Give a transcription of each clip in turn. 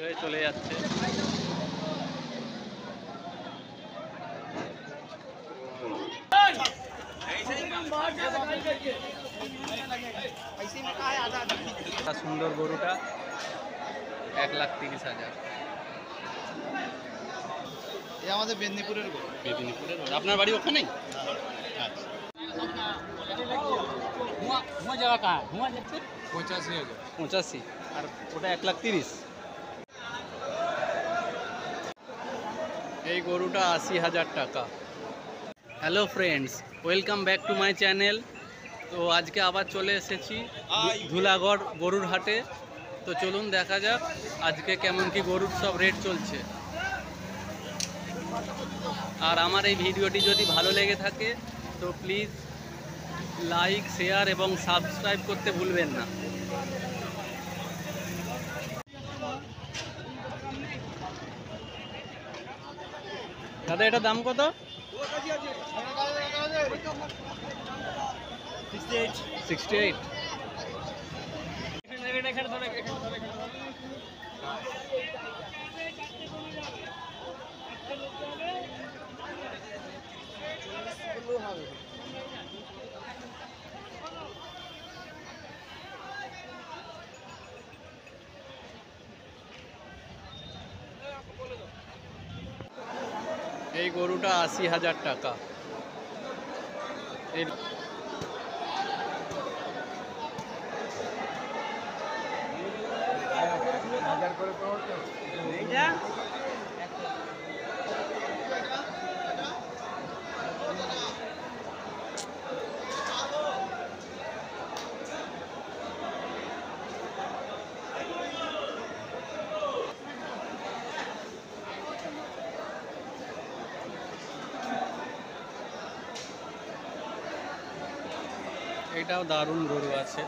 হয়ে চলে যাচ্ছে। সুন্দর গরুটা 1,30,000। এই আমাদের মেদিনীপুরের গরু। মেদিনীপুরের গরু। আপনার বাড়ি ওখানেই? আচ্ছা। 85 আর ওটা 1,30,000। এই গরুটা 80,000 টাকা। Hello friends, welcome back to my channel. তো আজকে আবার চলে এসেছি ধুলাগড় গরুর হাটে। তো চলুন দেখা যাক আজকে কেমন কি গরুর সব রেট চলছে। আর আমার এই ভিডিওটি যদি ভালো লেগে থাকে তো প্লিজ লাইক, শেয়ার এবং সাবস্ক্রাইব করতে ভুলবেন না। দাদা এটা দাম কত? 68। এই গরুটা 80,000 টাকা। এই এটাও দারুণ গরু আছে।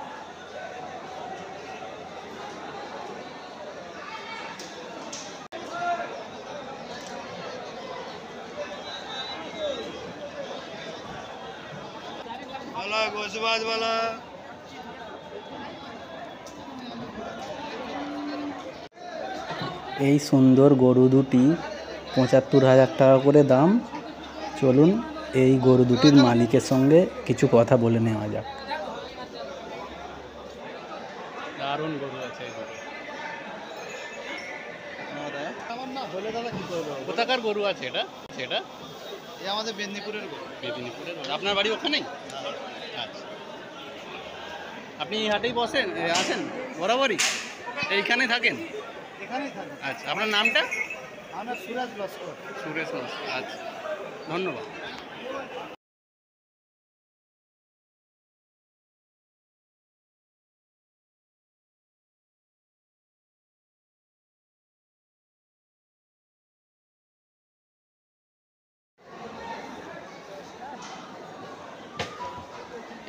এই সুন্দর গরু দুটি ৭৫,০০০ টাকা করে দাম। চলুন এই গরু দুটির মালিকের সঙ্গে কিছু কথা বলে নেওয়া যাক। দারুণ গরু আছে। কোথাকার গরু আছে এটা? সেটা এই আমাদের মেদিনীপুরের গরু। মেদিনীপুরের গরু। আপনার বাড়ি ওখানেই? আচ্ছা। আপনি এই হাটেই বসেন, আসেন বরাবরই? এইখানে থাকেন? এখানেই থাকে। আচ্ছা, আপনার নামটা? আমরা সুরাজ লস্কর। সুরেশ লস্কর। আচ্ছা, ধন্যবাদ।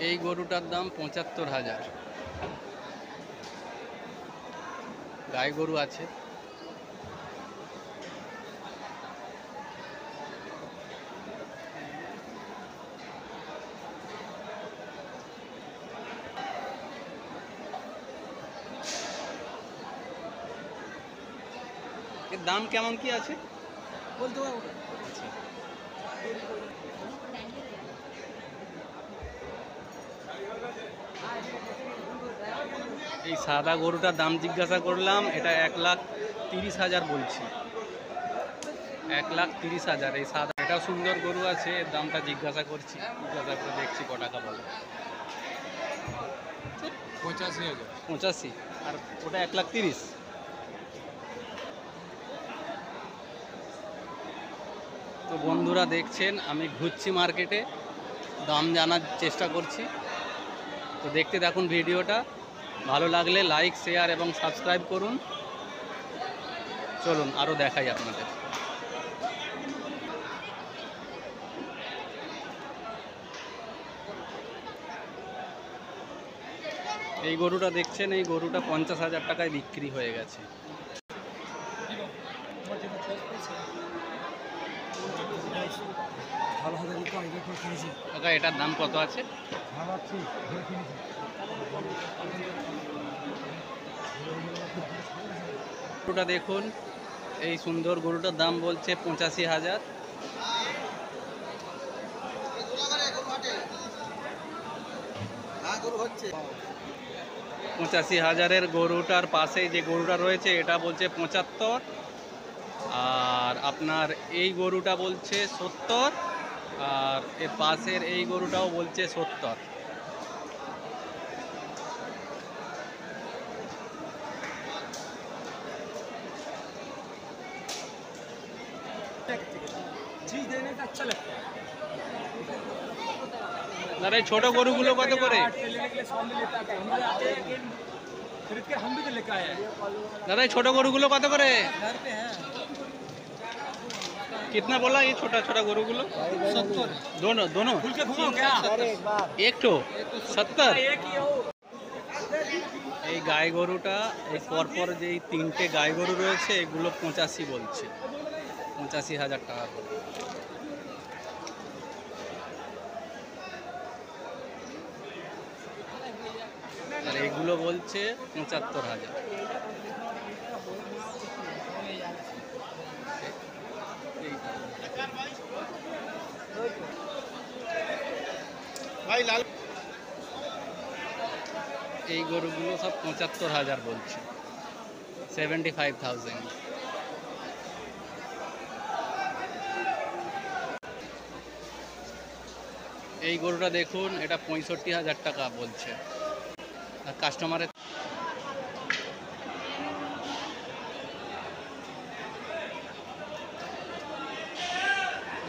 এই গরুটার দাম ৭৫,০০০। গাই গরু আছে। এর দাম কেমন কি আছে বলতে পারবো? এই সাদা গরুটার দাম জিজ্ঞাসা করলাম, এটা 1,30,000 বলছি। 1,30,000 এই সাদা। এটাও সুন্দর গরু আছে, এর দামটা জিজ্ঞাসা করছি, জিজ্ঞাসা করে দেখছি ক টাকা বলে। 85 আর ওটা 1,30,000। তো বন্ধুরা দেখছেন আমি ঘুরছি মার্কেটে, দাম জানার চেষ্টা করছি। তো দেখতে থাকুন ভিডিওটা, ভালো লাগলে লাইক, শেয়ার এবং সাবস্ক্রাইব করুন। চলুন আরও দেখাই আপনাদের। এই গরুটা দেখছেন, এই গরুটা 50,000 টাকায় বিক্রি হয়ে গেছে। কাকা এটার দাম কত আছে? গরুটা দেখুন, এই সুন্দর গরুটার দাম বলছে 85,000। হচ্ছে 85,000-এর গরুটার পাশে যে গরুটা রয়েছে এটা বলছে 75, আর আপনার এই গরুটা বলছে 70, আর এর পাশের এই গরুটাও বলছে 70। দাদা এই ছোট গরুগুলো কত করে? दादा ये छोटा गोरू कत करे? कितना बोला ये छोटा छोटा गोरू? 70। दोनों दोनों एक तो 70। এই গাই গরুটা এই পরপর যে তিনটে গাই গরু রয়েছে এগুলো 85 বলছে, 85,000 টাকা করে। আর এগুলো বলছে 75,000। ভাই লাল এই গরুগুলো সব 75,000 বলছে, 75,000। এই গরুটা দেখুন, এটা 65,000 টাকা বলছে। আর কাস্টমারের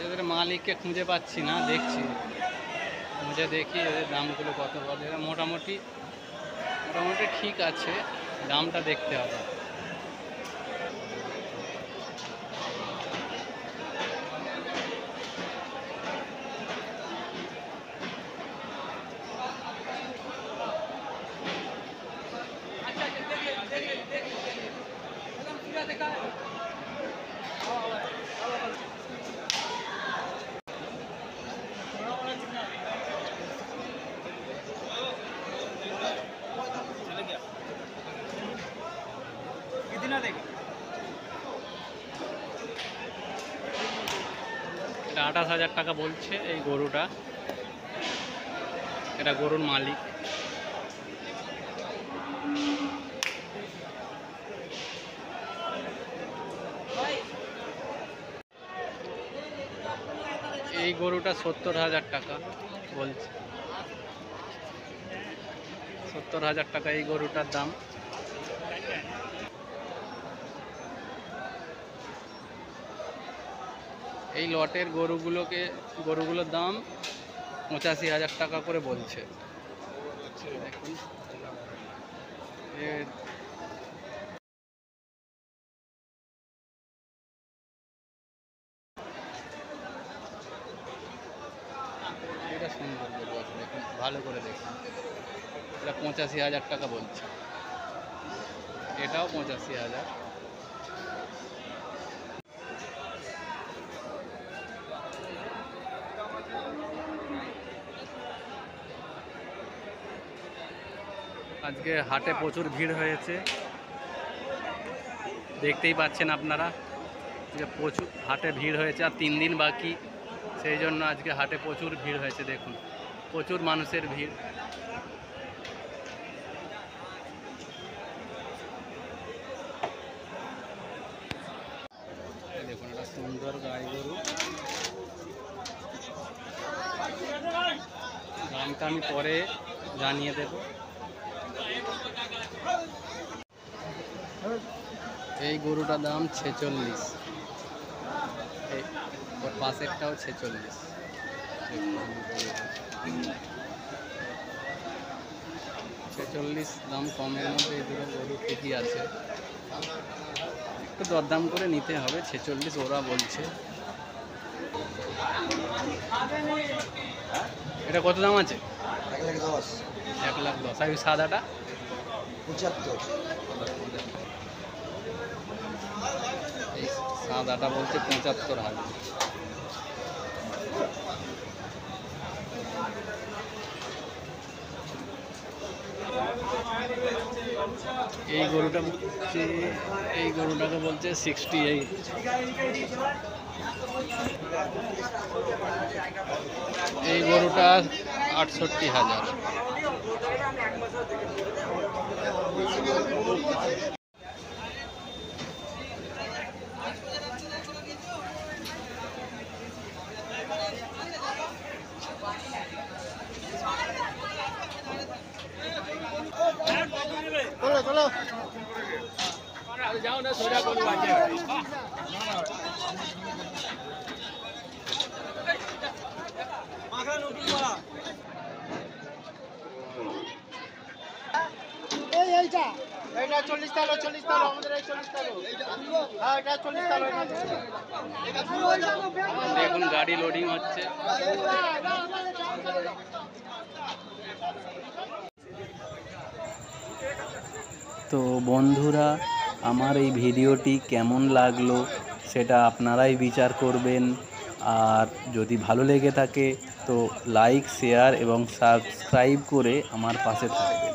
এদের মালিককে খুঁজে পাচ্ছি না, দেখছি খুঁজে দেখি এদের দামগুলো কত বলে। এরা মোটামুটি ঠিক আছে, দামটা দেখতে হবে। এটা 28,000 টাকা বলছে এই গরুটা। এটা গরুর মালিক। এই গরুটা 70,000 টাকা বলছে, 70,000 টাকা এই গরুটার দাম। এই লটের গরুগুলোর দাম 85,000 টাকা করে বলছে। দেখুন এটা সুন্দর গরু আছে, দেখুন ভালো করে দেখুন। এটা 85,000 টাকা বলছে, এটাও 85,000। আজকে হাটে প্রচুর ভিড় হয়েছে, দেখতেই পাচ্ছেন আপনারা যে প্রচুর হাটে ভিড় হয়েছে। আর 3 দিন বাকি, সেই জন্য আজকে হাটে প্রচুর ভিড় হয়েছে। দেখুন প্রচুর মানুষের ভিড়। দেখুন একটা সুন্দর গাই গরু, দামটা আমি পরে জানিয়ে দেব। এই গরুটার দাম 46, এই ওর পাশেরটাও 46। 46 দাম কমের মধ্যে এই দুটো গরু ঠিকই আছে, একটু দরদাম করে নিতে হবে। 46 ওরা বলছে। এটা কত দাম আছে? 1,10,000। 1,10,000। আর ওই সাদাটা 75। এই সাদাটা বলছে 75,000। এই গরুটা বলছে, এই গরুটাকে বলছে 68। এই গরুটা 68,000। এটা 40 তালো আমাদের এই 40 তালো। হ্যাঁ এটা 40 তালো। দেখুন গাড়ি লোডিং হচ্ছে। তো বন্ধুরা, আমার এই ভিডিওটি কেমন লাগলো সেটা আপনারাই বিচার করবেন। আর যদি ভালো লেগে থাকে তো লাইক, শেয়ার এবং সাবস্ক্রাইব করে আমার পাশে থাকবেন।